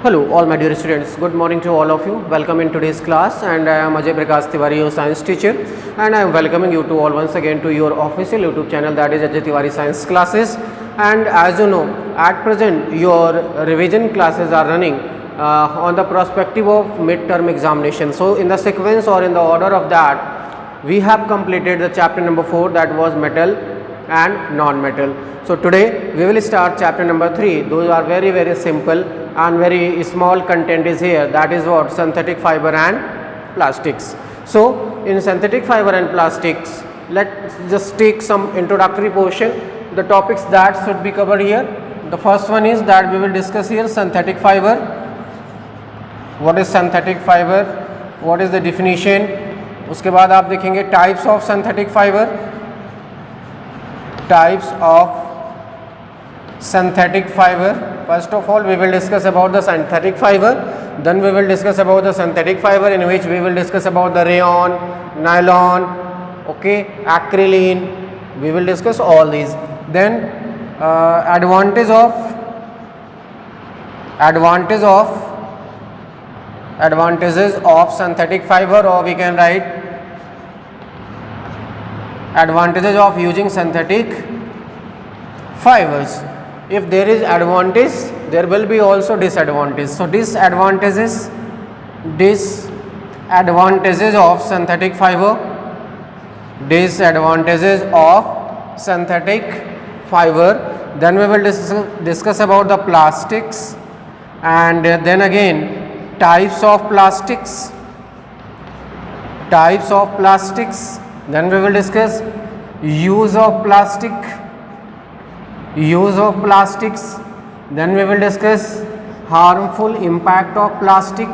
Hello all my dear students, good morning to all of you. Welcome in today's class and I am Ajay Prakash Tiwari, your science teacher, and I am welcoming you to all once again to your official YouTube channel, that is Ajay Tiwari Science Classes. And as you know, at present your revision classes are running on the perspective of midterm examination. So in the sequence or in the order of that, we have completed the chapter number 4, that was metal and non-metal. So today we will start chapter number 3. Those are very simple and very small content is here, that is what? Synthetic fiber and plastics. So in synthetic fiber and plastics, let's just take some introductory portion. The topics that should be covered here, the first one is that we will discuss here synthetic fiber. What is synthetic fiber, what is the definition. उसके बाद आप देखेंगे types of synthetic fiber, types of synthetic fiber. First of all we will discuss about the synthetic fiber, then we will discuss about the synthetic fiber in which we will discuss about the rayon, nylon, okay, acrylic, we will discuss all these. Then advantages of synthetic fiber, or we can write advantages of using synthetic fibers. If there is advantage, there will be also disadvantage. So disadvantages of synthetic fiber, then we will discuss about the plastics, and then again types of plastics, then we will discuss use of plastics, then we will discuss harmful impact of plastic,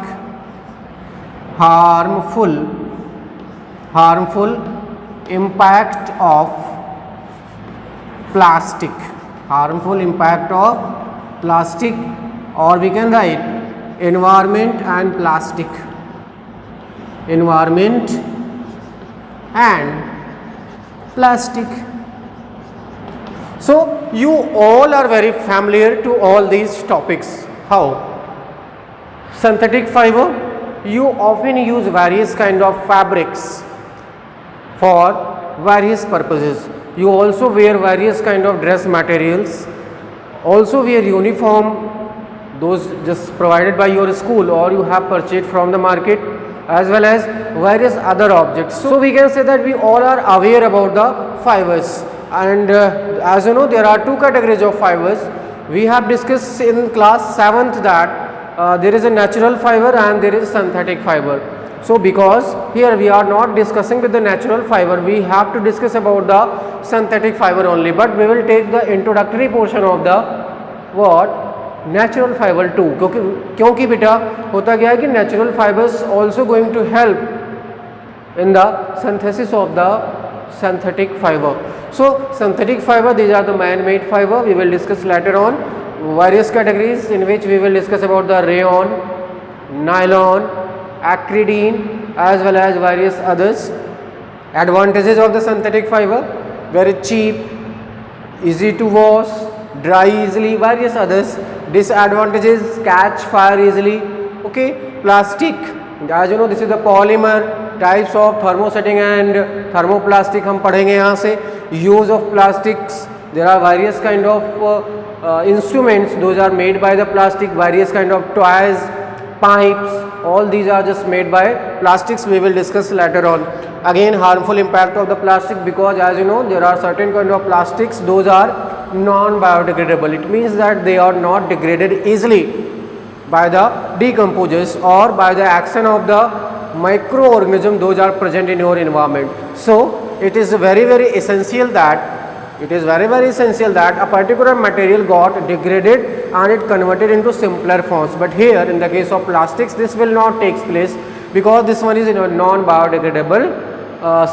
harmful impact of plastic, or we can write environment and plastic, So you all are very familiar to all these topics. How? Synthetic fiber, you often use various kind of fabrics for various purposes. You also wear various kind of dress materials, also wear uniform, those just provided by your school or you have purchased from the market, as well as various other objects. So we can say that we all are aware about the fibers. And as you know, there are two categories of fibers. We have discussed in class 7th that there is a natural fiber and there is synthetic fiber. So because here we are not discussing with the natural fiber, we have to discuss about the synthetic fiber only, but we will take the introductory portion of the what? Natural fiber too. क्योंकि बेटा होता क्या है कि natural fibers also going to help in the synthesis of the synthetic fiber. So synthetic fiber, these are the man-made fiber. We will discuss later on various categories in which we will discuss about the rayon, nylon, acrylic, as well as various others. Advantages of the synthetic fiber: very cheap, easy to wash, dry easily, various others. Disadvantages: catch fire easily. Okay, plastic, as you know, this is the polymer. Types of thermosetting and thermoplastic हम पढ़ेंगे यहाँ से. Use of plastics, there are various kind of instruments, those are made by the plastic. Various kind of toys, pipes, all these are just made by plastics. We will discuss later on. Again, harmful impact of the plastic, because as you know, there are certain kind of plastics, those are non-biodegradable. It means that they are not degraded easily by the decomposers or by the action of the microorganism those are present in your environment. So it is very essential that a particular material got degraded and it converted into simpler forms. But here in the case of plastics, this will not take place, because this one is a non-biodegradable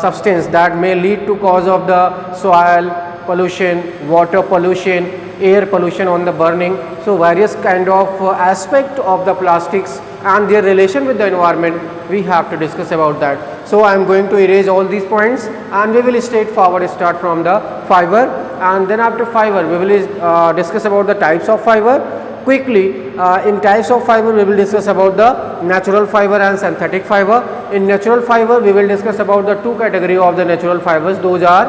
substance that may lead to cause of the soil pollution, water pollution, air pollution on the burning. So various kind of aspect of the plastics and their relation with the environment, we have to discuss about that. So I am going to erase all these points and we will straightforward start from the fiber, and then after fiber we will discuss about the types of fiber. quickly, in types of fiber we will discuss about the natural fiber and synthetic fiber. In natural fiber we will discuss about the two category of the natural fibers. Those are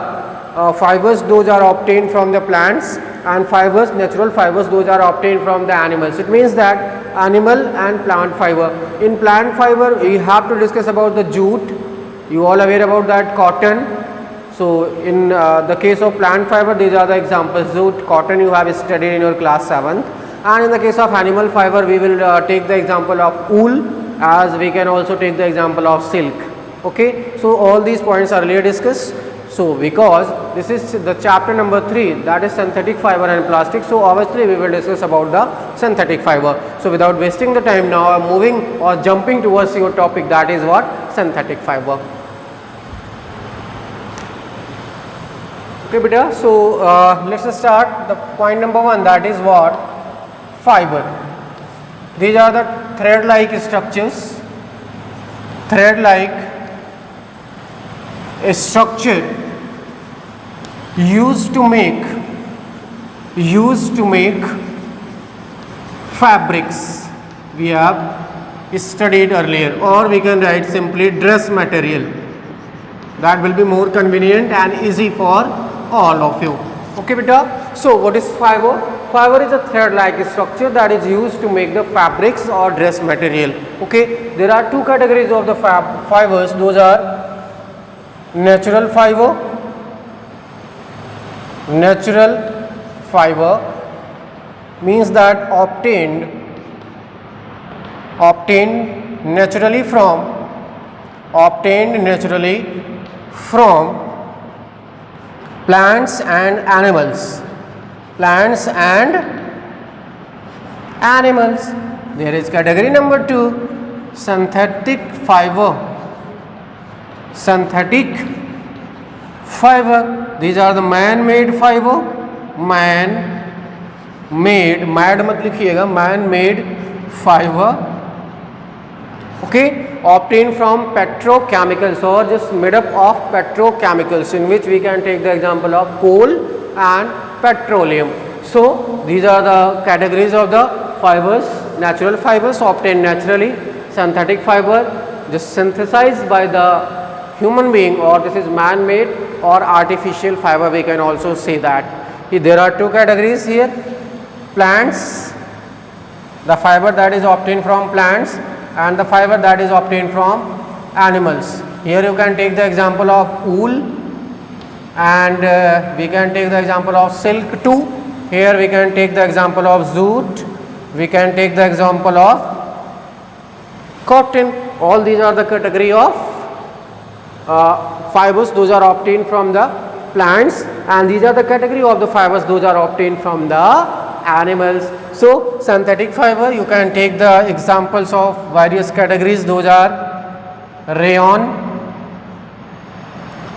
fibers those are obtained from the plants, and fibers, natural fibers, those are obtained from the animals. It means that animal and plant fiber. In plant fiber we have to discuss about the jute. You all aware about that, cotton. So in the case of plant fiber, these are the examples: jute, cotton you have studied in your class 7th. And in the case of animal fiber, we will take the example of wool, as we can also take the example of silk. Okay, so all these points are earlier discussed. So because this is the chapter number 3, that is synthetic fiber and plastic, so obviously we will discuss about the synthetic fiber. So without wasting the time now, I am moving or jumping towards your topic, that is what? Synthetic fiber. Okay beta, so let's start the point number 1, that is what? Fiber. These are the thread-like structures, thread-like structure used to make fabrics. We have studied earlier, or we can write simply dress material. That will be more convenient and easy for all of you. Okay beta, so what is fiber? Fiber is a thread-like structure that is used to make the fabrics or dress material. Okay, there are two categories of the fibers. Those are natural fiber. Natural fiber means that obtained naturally from plants and animals. There is category number 2, synthetic fiber. These are the man-made fiber. Man-made fiber. Okay, obtained from petrochemicals, or just made up of petrochemicals, in which we can take the example of coal and petroleum. So these are the categories of the fibers. Natural fibers obtained naturally, synthetic fiber just synthesized by the human being, or this is man-made or artificial fiber, we can also say that. There are two categories here: plants, the fiber that is obtained from plants, and the fiber that is obtained from animals. Here you can take the example of wool, and we can take the example of silk too. Here we can take the example of jute, we can take the example of cotton. All these are the category of fibers, those are obtained from the plants, and these are the category of the fibers, those are obtained from the animals. So synthetic fiber, you can take the examples of various categories. Those are rayon,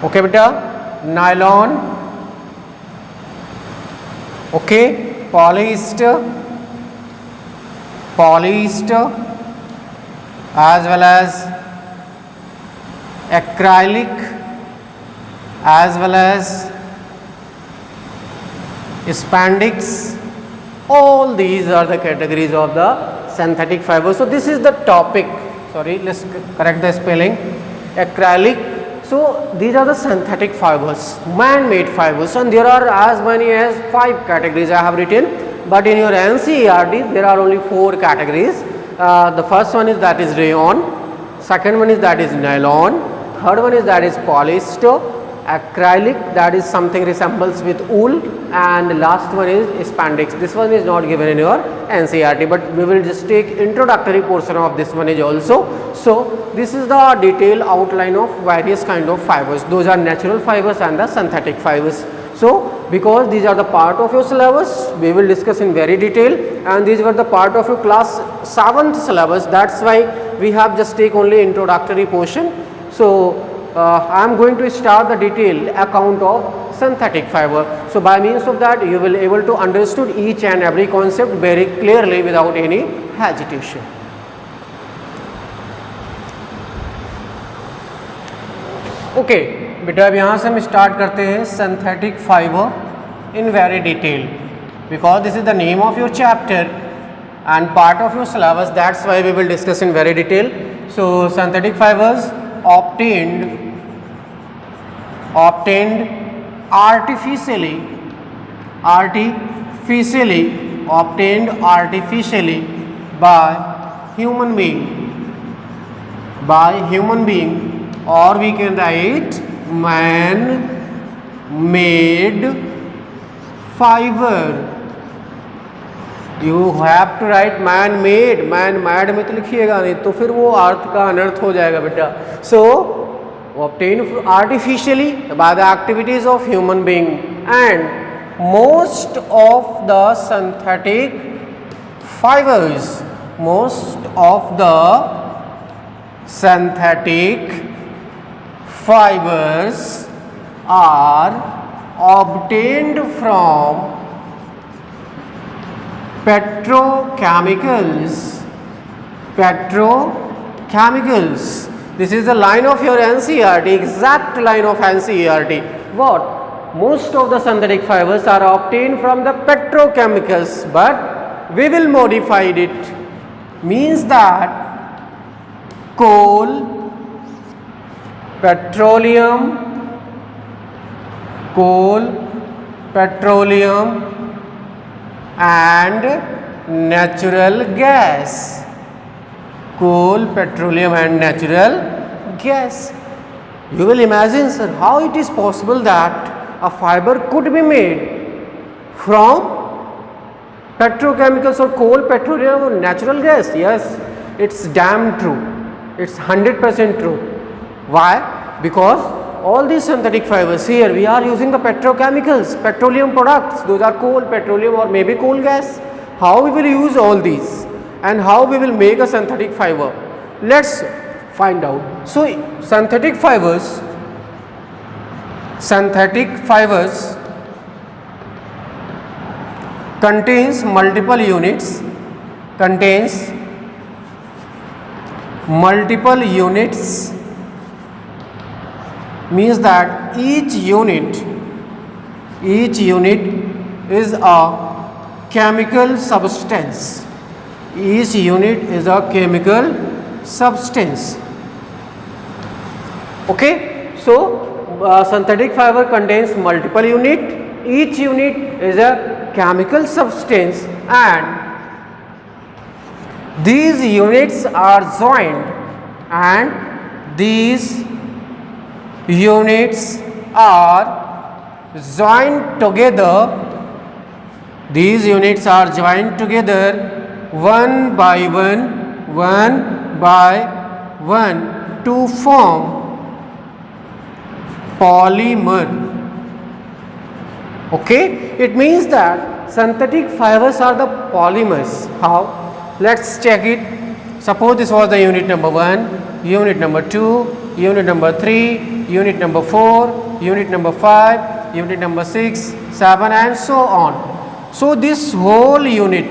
okay beta, nylon, okay, polyester, as well as acrylic, as well as spandex. All these are the categories of the synthetic fiber. So this is the topic, sorry, let's correct the spelling, acrylic. So these are the synthetic fibers, man-made fibers, and there are as many as 5 categories I have written, but in your NCERT there are only 4 categories. The first one is that is rayon, second one is that is nylon, third one is that is polyester, acrylic, that is something resembles with wool, and last one is spandex. This one is not given in your NCERT, but we will just take introductory portion of this one is also. So this is the detailed outline of various kind of fibers. Those are natural fibers and the synthetic fibers. So because these are the part of your syllabus, we will discuss in very detail, and these were the part of your class 7th syllabus. That's why we have just take only introductory portion. So I am going to start the detailed account of synthetic fiber. So by means of that you will able to understood each and every concept very clearly without any hesitation. Okay, बेटा अब यहाँ से हम start करते हैं synthetic fiber in very detail, because this is the name of your chapter and part of your syllabus. That's why we will discuss in very detail. So synthetic fibers obtained artificially obtained artificially by human being, or we can write man made fiber. You have to write man made. man mad में तो लिखिएगा नहीं तो फिर वो अर्थ का अनर्थ हो जाएगा बेटा. So obtained artificially by the activities of human being, and most of the synthetic fibers are obtained from petrochemicals. This is the line of your NCERT, exact line of NCERT. What? Most of the synthetic fibers are obtained from the petrochemicals, but we will modify it. Means that coal, petroleum and natural gas. Coal, petroleum and natural gas. You will imagine, sir, how it is possible that a fiber could be made from petrochemicals or coal, petroleum or natural gas. Yes, it's damn true. It's 100% true. Why? Because all these synthetic fibers here, we are using the petrochemicals, petroleum products. Those are coal, petroleum or maybe coal gas. How we will use all these and how we will make a synthetic fiber? Let's find out. So synthetic fibers contains multiple units, means that each unit is a chemical substance. Okay, so synthetic fiber contains multiple unit. Each unit is a chemical substance, and these units are joined, together. These units are joined together one by one to form polymer. Okay, it means that synthetic fibers are the polymers. How? Let's check it. Suppose this was the unit number 1, unit number 2, unit number 3, unit number 4, unit number 5, unit number 6, 7 and so on. So this whole unit,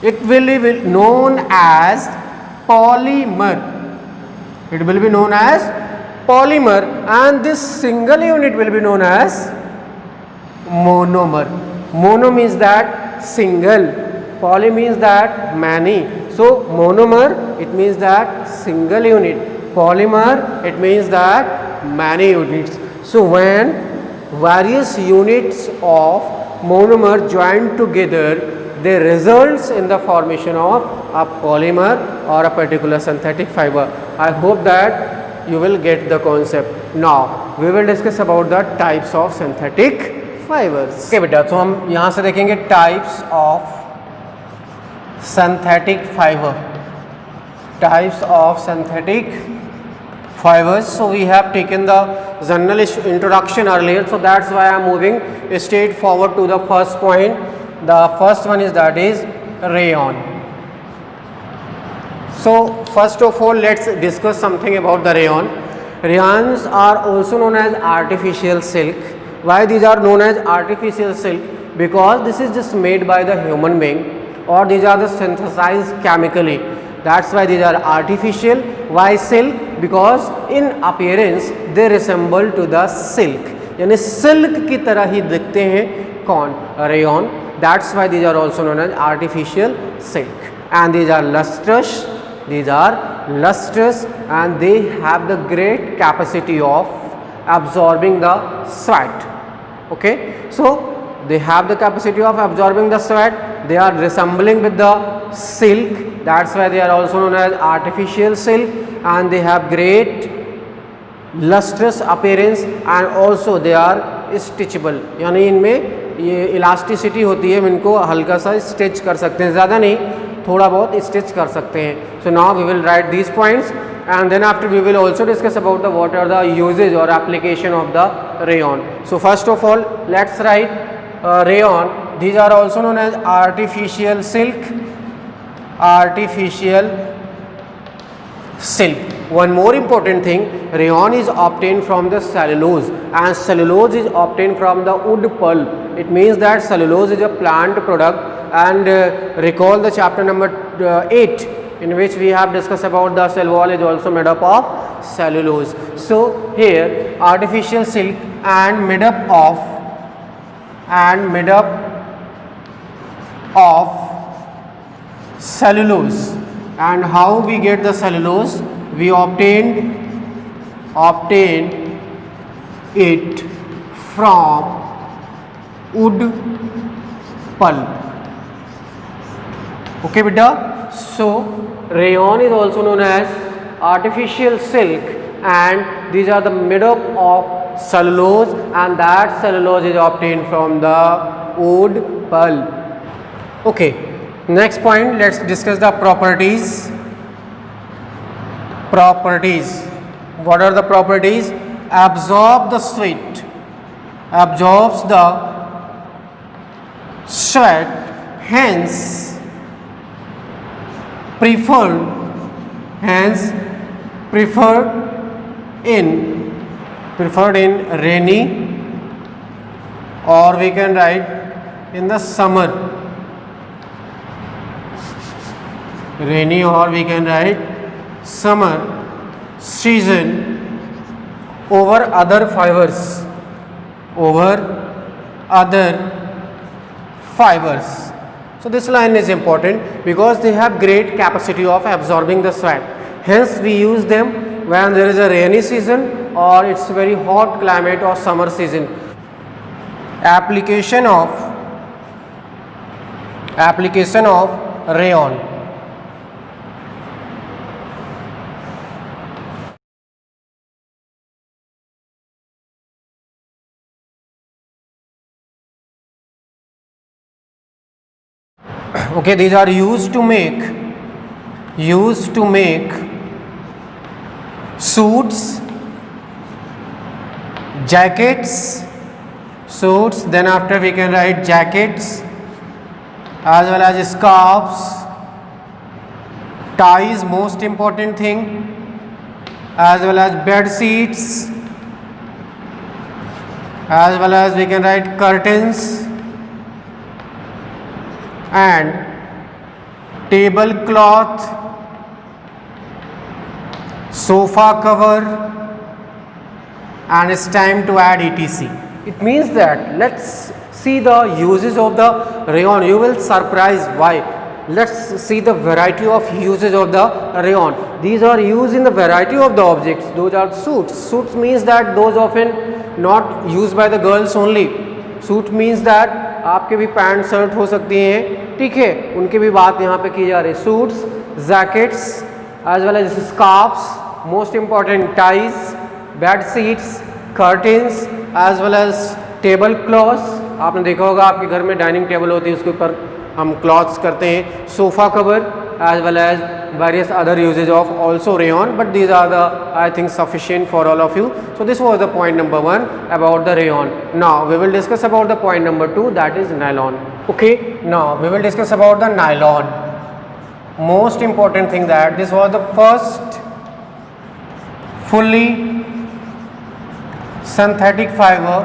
it will be known as polymer. And this single unit will be known as monomer. Mono means that single, poly means that many. So monomer, it means that single unit. Polymer, it means that many units. So when various units of monomer joined together, they results in the formation of a polymer or a particular synthetic fiber. I hope that you will get the concept. Now we will discuss about the types of synthetic fibers. Okay बेटा, तो हम यहाँ से देखेंगे types of synthetic fiber. So we have taken the general introduction earlier, so that's why I am moving straight forward to the first point. The first one is rayon. So first of all, let's discuss something about the rayon. Rayons are also known as artificial silk. Why these are known as artificial silk? Because this is just made by the human being, or these are the synthesized chemically. That's why these are artificial. Why silk? Because in appearance they resemble to the silk. यानी silk की तरह ही दिखते हैं कौन? Rayon. That's why these are also known as artificial silk. And these are lustrous. These are lustrous and they have the great capacity of absorbing the sweat. Okay, so they have the capacity of absorbing the sweat. They are resembling with the silk. That's why they are also known as artificial silk, and they have great lustrous appearance and also they are stitchable. यानी इनमें ये elasticity होती है, इनको हल्का सा stitch कर सकते हैं, ज़्यादा नहीं, थोड़ा बहुत स्टिच कर सकते हैं. So now we will write these points and then after we will also discuss about the what are the uses or application of the rayon. So first of all let's write rayon. These are also known as artificial silk. Artificial silk. One more important thing, rayon is obtained from the cellulose and cellulose is obtained from the wood pulp. It means that cellulose is a plant product, and recall the chapter number 8 in which we have discussed about the cell wall is also made up of cellulose. So here artificial silk and made up of cellulose. And how we get the cellulose? We obtained it from wood pulp. Okay beta. So rayon is also known as artificial silk and these are the made up of cellulose, and that cellulose is obtained from the wood pulp. Okay, next point, let's discuss the properties. What are the properties? Absorb the sweat, absorbs the sweat, hence preferred in rainy, or we can write in the summer, rainy, or we can write summer season over other fibers. So this line is important because they have great capacity of absorbing the sweat. Hence we use them when there is a rainy season or it's very hot climate or summer season. Application of rayon. Okay, these are used to make suits, jackets, then after we can write jackets, as well as scarves, ties, most important thing, as well as bed sheets, as well as we can write curtains and tablecloth, sofa cover, and it's time to add etc. It means that let's see the uses of the rayon. You will surprise why. Let's see the variety of uses of the rayon. These are used in the variety of the objects. Those are suits. Suits means that those often not used by the girls only. Suit means that आपके भी pant shirt हो सकती हैं, ठीक है, उनकी भी बात यहाँ पे की जा रही है. Suits, jackets, as well as scarves, most important ties, bed sheets, curtains, as well as table cloths. आपने देखा होगा आपके घर में डाइनिंग टेबल होती है, उसके ऊपर हम क्लॉथ्स करते हैं. Sofa cover, as well as various other uses of also rayon, but these are the I think sufficient for all of you. So this was the point number 1 about the rayon. Now we will discuss about the point number 2, that is nylon. Okay, now we will discuss about the nylon. Most important thing that this was the first fully synthetic fiber,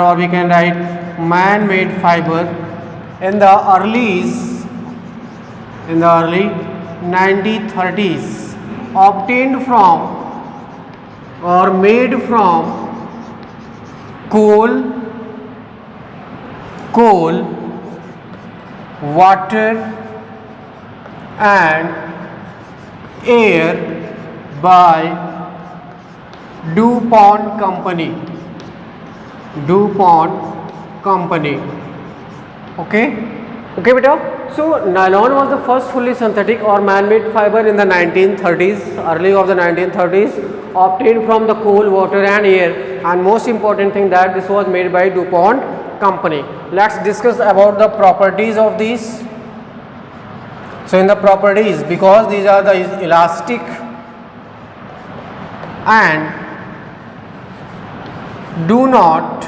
or we can write man-made fiber in the early 1930s, obtained from or made from coal, coal, water and air by DuPont Company. DuPont Company. Okay beta. So nylon was the first fully synthetic or man-made fiber in the 1930s, early of the 1930s, obtained from the coal, water and air, and most important thing that this was made by DuPont Company. Let's discuss about the properties of these. So in the properties, because these are the elastic and do not,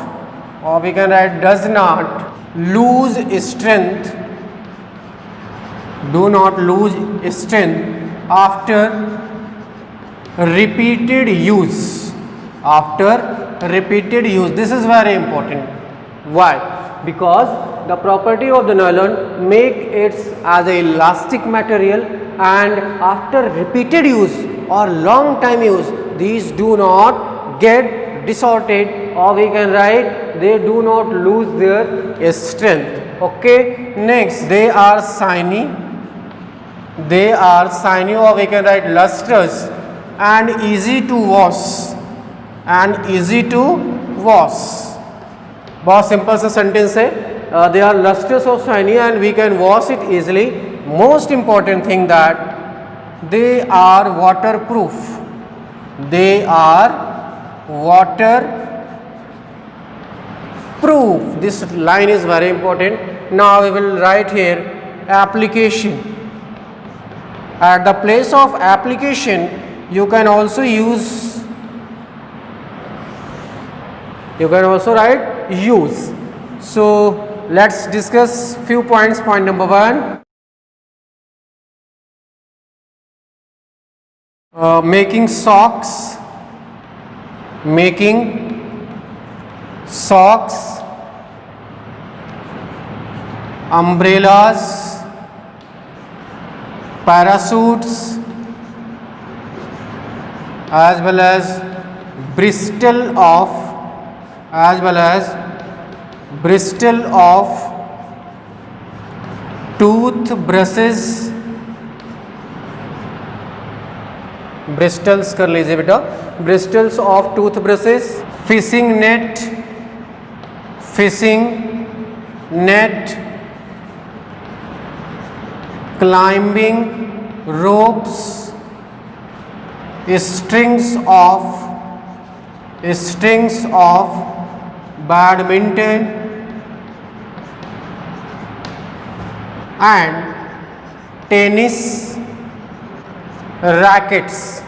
or we can write does not lose strength, do not lose strength after repeated use. After repeated use, this is very important. Why? Because the property of the nylon make it as a elastic material, and after repeated use or long time use, these do not get distorted, or we can write they do not lose their strength. Okay, next, they are shiny, or we can write lustrous and easy to wash, बहुत simple सा sentence है. They are lustrous or shiny and we can wash it easily. Most important thing that they are waterproof. They are waterproof. This line is very important. Now we will write here application. At the place of application, you can also write use. So let's discuss few points. Point number 1, making socks, umbrellas, parachutes, as well as bristle of toothbrushes, bristles कर लीजिए बेटा, bristles of toothbrushes, fishing net, climbing ropes, strings of badminton and tennis rackets.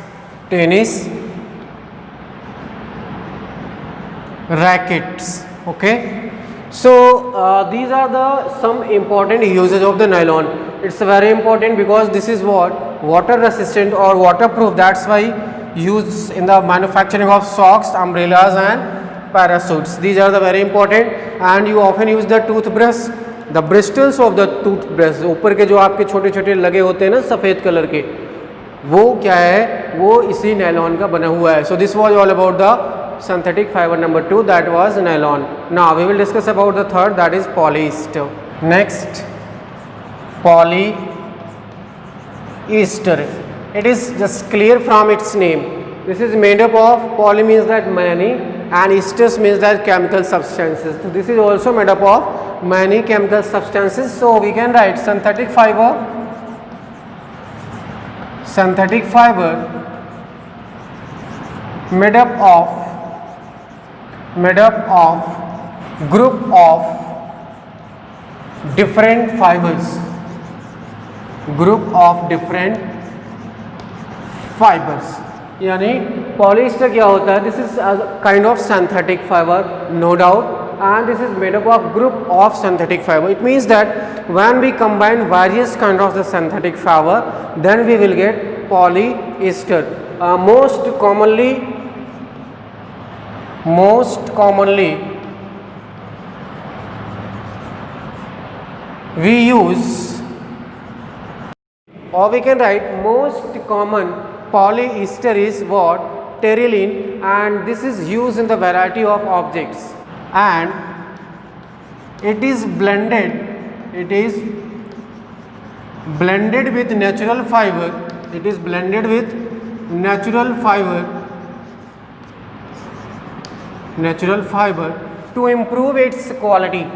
Okay, so these are the some important uses of the nylon. It's very important because this is what water resistant or waterproof. That's why used in the manufacturing of socks, umbrellas and parachutes. These are the very important, and you often use the toothbrush, the bristles of the toothbrush. ऊपर के जो आपके छोटे छोटे लगे होते हैं ना सफ़ेद कलर के, वो क्या है, वो इसी नैलॉन का बना हुआ है. So this was all about the synthetic fiber number 2, that was nylon. Now we will discuss about the third, that is polyester. Next, polyester. It is just clear from its name. This is made up of, poly means that many and esters means that chemical substances. So this is also made up of many chemical substances. So we can write synthetic fiber made up of group of different fibers, यानी polyester क्या होता है, this is kind of synthetic fibre, no doubt, and this is made up of group of synthetic fiber. It means that when we combine various kind of the synthetic fiber, then we will get polyester. Most commonly we use, or we can write most common polyester is what, terylene, and this is used in the variety of objects, and it is blended with natural fiber, it is blended with natural fiber to improve its quality,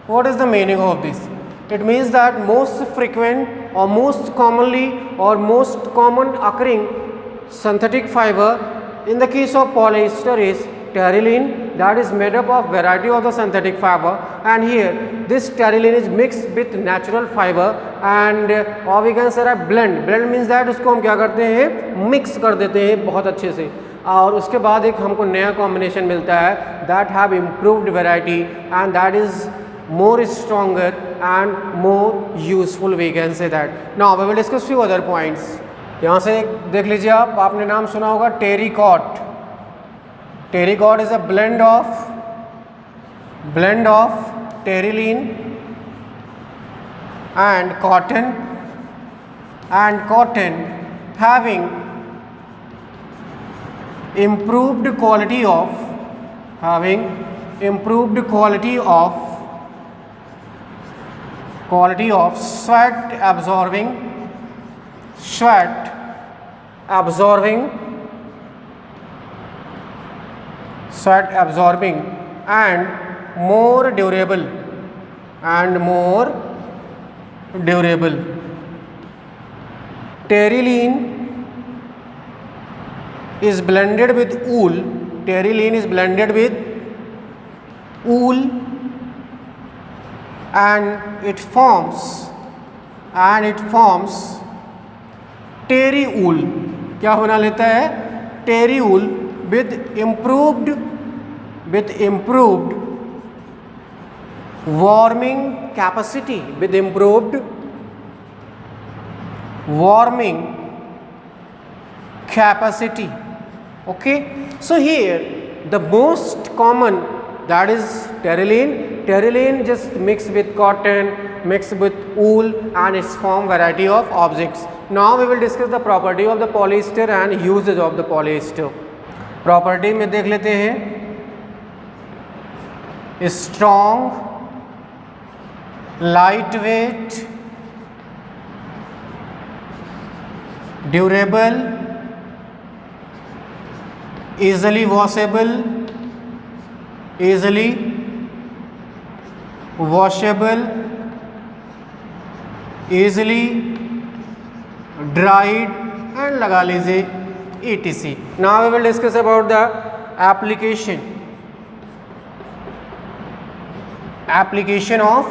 What is the meaning of this? It means that most frequent or most commonly or most common occurring synthetic fiber in the case of polyester is terylene, that is made up of variety of the synthetic fiber, and here this terylene is mixed with natural fiber and or we can say blend means that उसको हम क्या करते हैं, mix कर देते हैं बहुत अच्छे से, और उसके बाद एक हमको नया कॉम्बिनेशन मिलता है that have improved variety and that is more stronger and more useful, we can say that. Now we will discuss few other points. यहाँ से देख लीजिए आप, आपने नाम सुना होगा terricot. Terricot is a blend of terylene and cotton having improved quality of sweat absorbing and more durable. Terylene is blended with wool. And it forms terry wool. क्या बना लेता है? terry wool with improved warming capacity, Okay, so here the most common, that is terylene just mixed with cotton, mixed with wool, and it's form variety of objects. Now we will discuss the property of the polyester and usage of the polyester. Property में देख लेते हैं, strong, lightweight, durable, easily washable, easily dried, and लगा लीजिए etc. Now we will discuss about the application of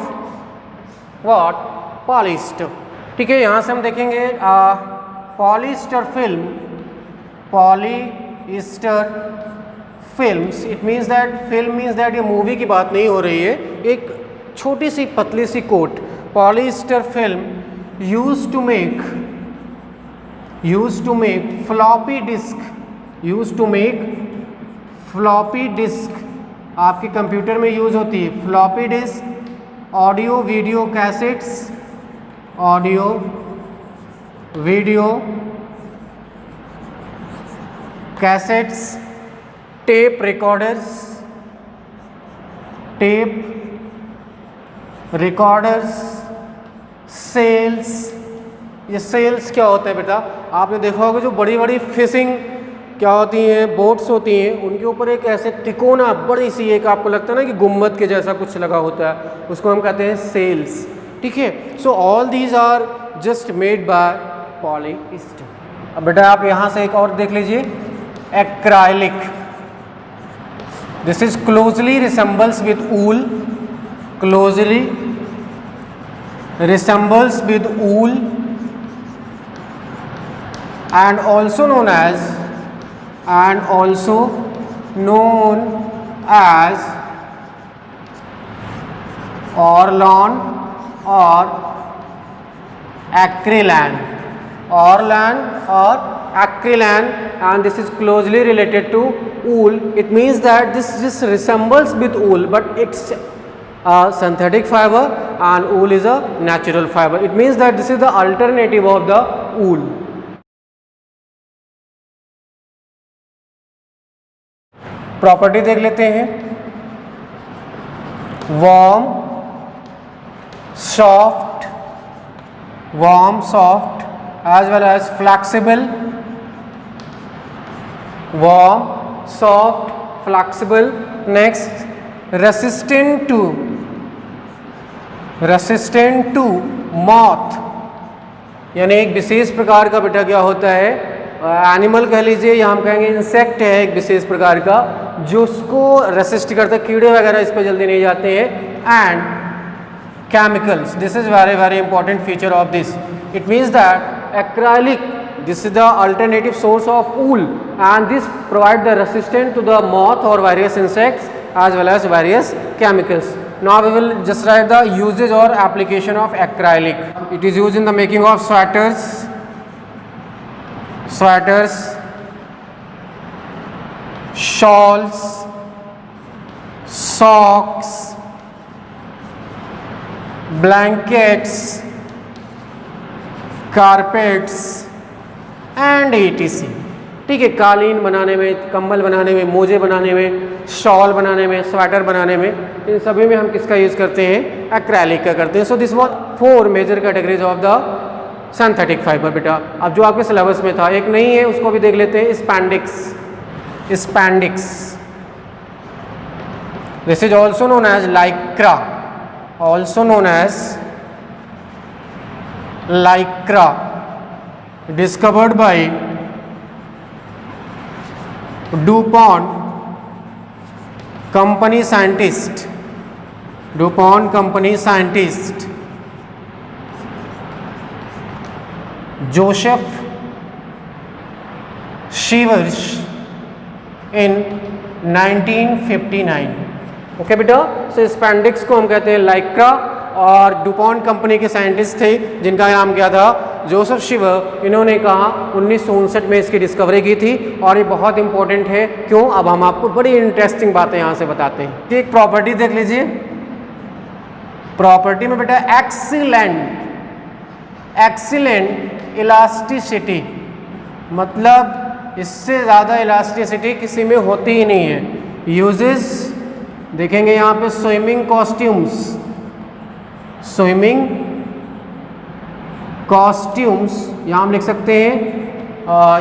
what? Polyester. ठीक है, यहाँ से हम देखेंगे polyester films. It means that film means that ये मूवी की बात नहीं हो रही है, एक छोटी सी पतली सी coat. Polyester film used to make floppy disk. आपके कंप्यूटर में यूज होती है floppy disk, audio video cassettes, tape recorders, cells. ये सेल्स क्या होता है बेटा? आपने देखा होगा जो बड़ी बड़ी फिशिंग क्या होती हैं, बोट्स होती हैं, उनके ऊपर एक ऐसे तिकोना बड़ी सी एक आपको लगता है ना कि गुम्बद के जैसा कुछ लगा होता है, उसको हम कहते हैं सेल्स. ठीक है, so all these are just made by polyester. अब बेटा आप यहाँ से एक और देख लीजिए, acrylic. This is closely resembles with wool and also known as Orlan or acrylan, and this is closely related to wool. It means that this just resembles with wool, but it's a synthetic fiber and wool is a natural fiber. It means that this is the alternative of the wool. Property देख लेते हैं। Warm soft as well as flexible, warm soft flexible. Next resistant to moth, यानी एक विशेष प्रकार का बेटा क्या होता है, एनिमल कह लीजिए या हम कहेंगे इंसेक्ट है एक विशेष प्रकार का जो उसको रेसिस्ट करता है, कीड़े वगैरह इस पर जल्दी नहीं जाते हैं। And chemicals, this is very very important feature of this. It means that acrylic, this is the alternative source of wool and this provide the resistance to the moth or various insects as well as various chemicals. Now we will just write the usage or application of acrylic. It is used in the making of sweaters, shawls, socks, blankets, carpets and etc। ठीक है, कालीन बनाने में, कंबल बनाने में, मोजे बनाने में, शॉल बनाने में, स्वेटर बनाने में, इन सभी में हम किसका यूज़ करते हैं, एक्रेलिक का करते हैं। So this was 4 major categories of the synthetic fibre बेटा। अब जो आपके सिलेबस में था, एक नहीं है, उसको भी देख लेते हैं, spandex. This is also known as Lycra, discovered by DuPont company scientist Joseph Shivers in 1959। Okay बेटा, सो स्पैंडिक्स को हम कहते हैं लाइक्रा, और डुपॉन्ट कंपनी के साइंटिस्ट थे जिनका नाम क्या था, जोसेफ शिवर। इन्होंने कहा 1959 में इसकी डिस्कवरी की थी, और ये बहुत इंपॉर्टेंट है। क्यों, अब हम आपको बड़ी इंटरेस्टिंग बातें यहाँ से बताते हैं। एक प्रॉपर्टी देख लीजिए, प्रॉपर्टी में बेटा एक्सीलेंट इलास्टिसिटी, मतलब इससे ज़्यादा इलास्टिसिटी किसी में होती ही नहीं है। यूजेस देखेंगे यहाँ पे, स्विमिंग कॉस्ट्यूम्स, यहाँ हम लिख सकते हैं,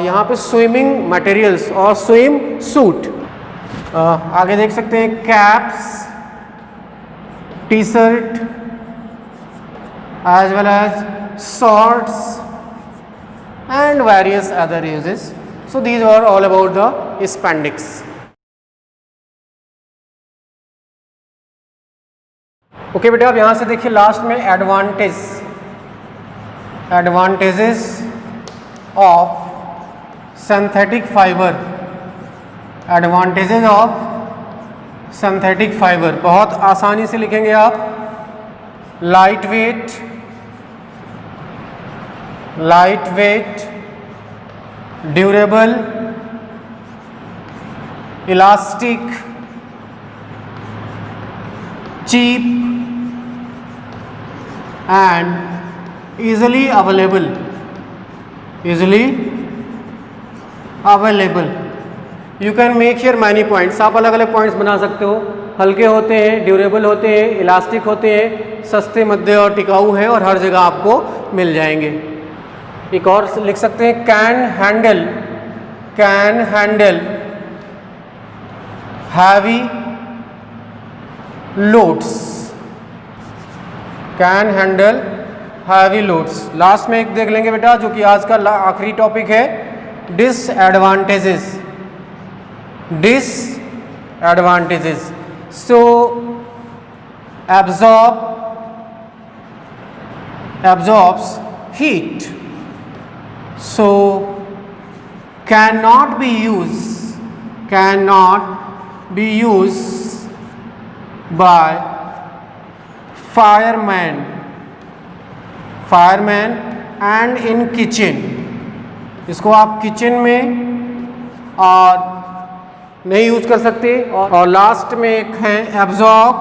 यहाँ पे स्विमिंग मटेरियल्स और स्विम सूट। आगे देख सकते हैं caps, T shirt as well as shorts and various other uses. So these are all about the spandex. Okay बेटा, अब यहाँ से देखिए लास्ट में एडवांटेजेस ऑफ सिंथेटिक फाइबर, बहुत आसानी से लिखेंगे आप। Light weight, durable, elastic, cheap and easily available। You can make here many points। आप अलग अलग पॉइंट्स बना सकते हो। हल्के होते हैं, ड्यूरेबल होते हैं, इलास्टिक होते हैं, सस्ते, मध्य और टिकाऊ है, और हर जगह आपको मिल जाएंगे। एक और लिख सकते हैं, can handle heavy loads. Last में एक देख लेंगे बेटा, जो कि आज का आखिरी टॉपिक है, disadvantages. So absorbs heat, so cannot be used by fireman and in kitchen। इसको आप किचन में और नहीं यूज कर सकते। और लास्ट में एक है absorb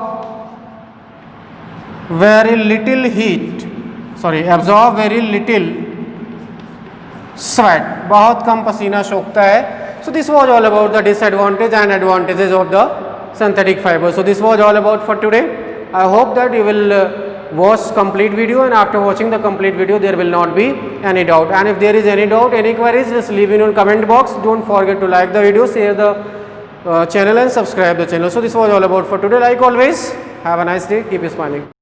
very little sweat, बहुत कम पसीना सोखता है। So this was all about the disadvantage and advantages of the synthetic fiber. So this was all about for today. I hope that you will watch complete video, and after watching the complete video there will not be any doubt. And if there is any doubt, any queries, just leave in your comment box. Don't forget to like the video, share the channel and subscribe the channel. So this was all about for today. Like always, have a nice day, keep smiling.